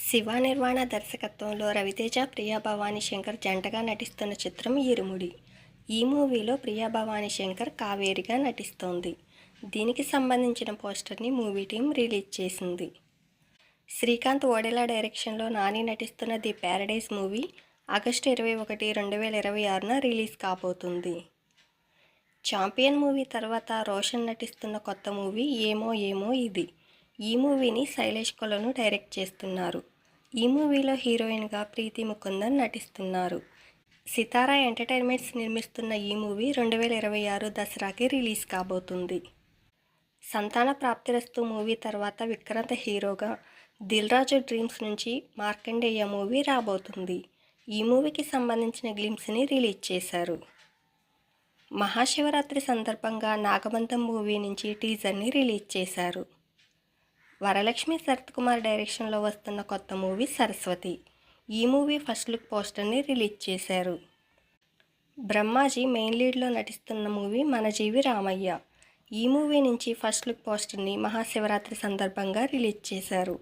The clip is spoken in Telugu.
శివ నిర్వాణ దర్శకత్వంలో రవితేజ, ప్రియా భవానీ శంకర్ జంటగా నటిస్తున్న చిత్రం ఇరుముడి. ఈ మూవీలో ప్రియా భవానీ శంకర్ కావేరిగా నటిస్తోంది. దీనికి సంబంధించిన పోస్టర్ని మూవీ టీం రిలీజ్ చేసింది. శ్రీకాంత్ ఓడెలా డైరెక్షన్లో నాని నటిస్తున్న ది ప్యారడైజ్ మూవీ ఆగస్టు 21, 2026న రిలీజ్ కాబోతుంది. ఛాంపియన్ మూవీ తర్వాత రోషన్ నటిస్తున్న కొత్త మూవీ ఏమో ఏమో ఇది. ఈ మూవీని శైలేష్ కొలను డైరెక్ట్ చేస్తున్నారు. ఈ మూవీలో హీరోయిన్గా ప్రీతి ముకుందన్ నటిస్తున్నారు. సితారా ఎంటర్టైన్మెంట్స్ నిర్మిస్తున్న ఈ మూవీ 2026 దసరాకి రిలీజ్ కాబోతుంది. సంతాన ప్రాప్తిరస్తు మూవీ తర్వాత విక్రాంత్ హీరోగా దిల్ రాజు డ్రీమ్స్ నుంచి మార్కండేయ మూవీ రాబోతుంది. ఈ మూవీకి సంబంధించిన గ్లింప్స్ని రిలీజ్ చేశారు. మహాశివరాత్రి సందర్భంగా నాగబంధం మూవీ నుంచి టీజర్ని రిలీజ్ చేశారు. వరలక్ష్మి శరత్ కుమార్ డైరెక్షన్లో వస్తున్న కొత్త మూవీ సరస్వతి. ఈ మూవీ ఫస్ట్ లుక్ పోస్టర్ని రిలీజ్ చేశారు. బ్రహ్మాజీ మెయిన్ లీడ్లో నటిస్తున్న మూవీ మన జీవి రామయ్య. ఈ మూవీ నుంచి ఫస్ట్ లుక్ పోస్టర్ని మహాశివరాత్రి సందర్భంగా రిలీజ్ చేశారు.